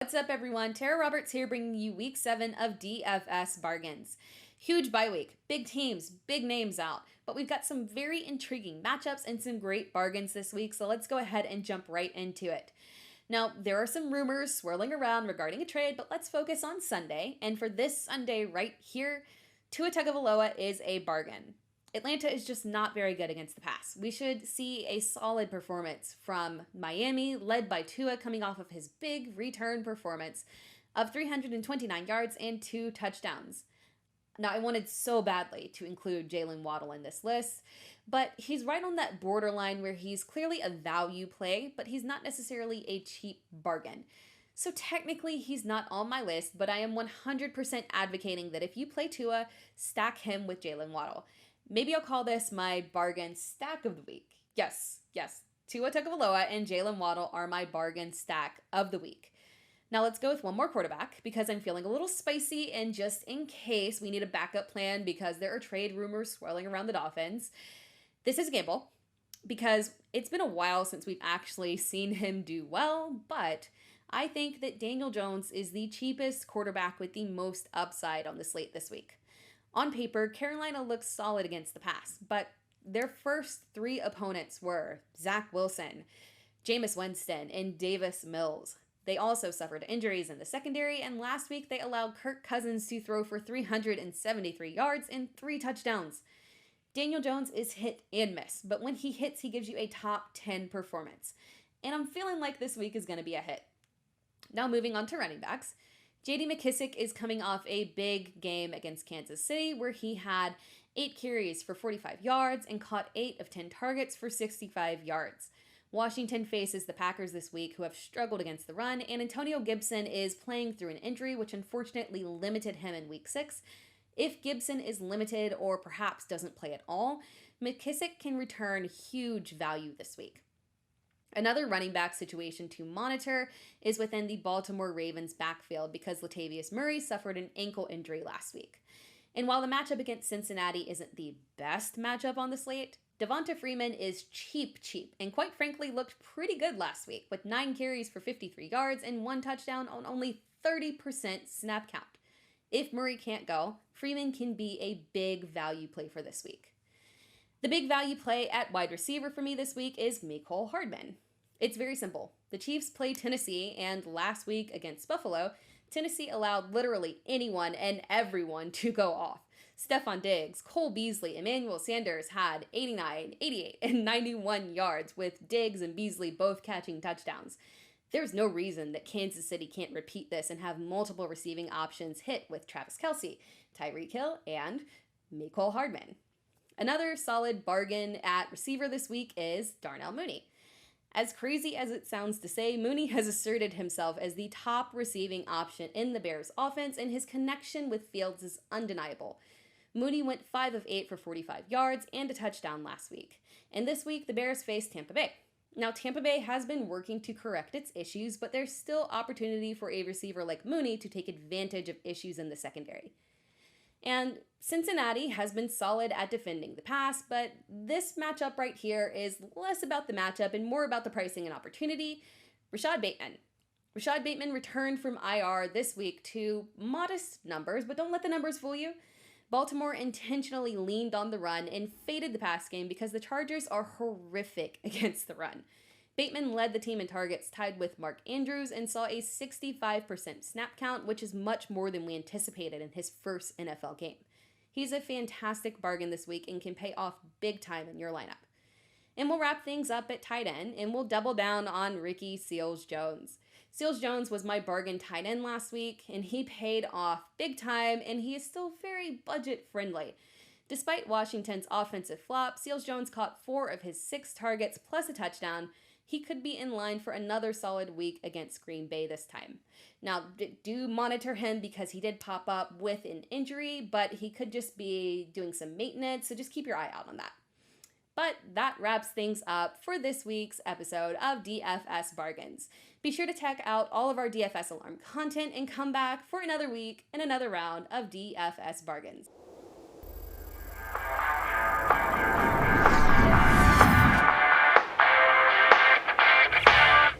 What's up, everyone? Tera Roberts here, bringing you week 7 of DFS Bargains. Huge bye week, big teams, big names out, but we've got some very intriguing matchups and some great bargains this week, so let's go ahead and jump right into it. Now, there are some rumors swirling around regarding a trade, but let's focus on Sunday, and for this Sunday right here, Tua Tagovailoa is a bargain. Atlanta is just not very good against the pass. We should see a solid performance from Miami, led by Tua, coming off of his big return performance of 329 yards and 2 touchdowns. Now, I wanted so badly to include Jalen Waddle in this list, but he's right on that borderline where he's clearly a value play, but he's not necessarily a cheap bargain. So technically, he's not on my list, but I am 100% advocating that if you play Tua, stack him with Jalen Waddle. Maybe I'll call this my bargain stack of the week. Yes, Tua Tagovailoa and Jalen Waddle are my bargain stack of the week. Now let's go with one more quarterback because I'm feeling a little spicy, and just in case we need a backup plan because there are trade rumors swirling around the Dolphins. This is a gamble because it's been a while since we've actually seen him do well, but I think that Daniel Jones is the cheapest quarterback with the most upside on the slate this week. On paper, Carolina looks solid against the pass, but their first 3 opponents were Zach Wilson, Jameis Winston, and Davis Mills. They also suffered injuries in the secondary, and last week they allowed Kirk Cousins to throw for 373 yards and 3 touchdowns. Daniel Jones is hit and miss, but when he hits, he gives you a top 10 performance. And I'm feeling like this week is going to be a hit. Now moving on to running backs. J.D. McKissic is coming off a big game against Kansas City where he had 8 carries for 45 yards and caught 8 of 10 targets for 65 yards. Washington faces the Packers this week, who have struggled against the run, and Antonio Gibson is playing through an injury which unfortunately limited him in week 6. If Gibson is limited or perhaps doesn't play at all, McKissic can return huge value this week. Another running back situation to monitor is within the Baltimore Ravens backfield because Latavius Murray suffered an ankle injury last week. And while the matchup against Cincinnati isn't the best matchup on the slate, DeVonta Freeman is cheap, and quite frankly looked pretty good last week with 9 carries for 53 yards and 1 touchdown on only 30% snap count. If Murray can't go, Freeman can be a big value play for this week. The big value play at wide receiver for me this week is MECOLE HARDMAN. It's very simple. The Chiefs play Tennessee, and last week against Buffalo, Tennessee allowed literally anyone and everyone to go off. Stephon Diggs, Cole Beasley, Emmanuel Sanders had 89, 88, and 91 yards, with Diggs and Beasley both catching touchdowns. There's no reason that Kansas City can't repeat this and have multiple receiving options hit with Travis Kelce, Tyreek Hill, and MECOLE HARDMAN. Another solid bargain at receiver this week is Darnell Mooney. As crazy as it sounds to say, Mooney has asserted himself as the top receiving option in the Bears' offense, and his connection with Fields is undeniable. Mooney went 5 of 8 for 45 yards and a touchdown last week. And this week, the Bears face Tampa Bay. Now, Tampa Bay has been working to correct its issues, but there's still opportunity for a receiver like Mooney to take advantage of issues in the secondary. And Cincinnati has been solid at defending the pass, but this matchup right here is less about the matchup and more about the pricing and opportunity. Rashod Bateman returned from IR this week to modest numbers, but don't let the numbers fool you. Baltimore intentionally leaned on the run and faded the pass game because the Chargers are horrific against the run. Bateman led the team in targets, tied with Mark Andrews, and saw a 65% snap count, which is much more than we anticipated in his first NFL game. He's a fantastic bargain this week and can pay off big time in your lineup. And we'll wrap things up at tight end, and we'll double down on Ricky Seals-Jones. Seals-Jones was my bargain tight end last week, and he paid off big time, and he is still very budget-friendly. Despite Washington's offensive flop, Seals-Jones caught 4 of his 6 targets plus a touchdown. He could be in line for another solid week against Green Bay this time. Now, do monitor him because he did pop up with an injury, but he could just be doing some maintenance, so just keep your eye out on that. But that wraps things up for this week's episode of DFS Bargains. Be sure to check out all of our DFS Alarm content and come back for another week and another round of DFS Bargains.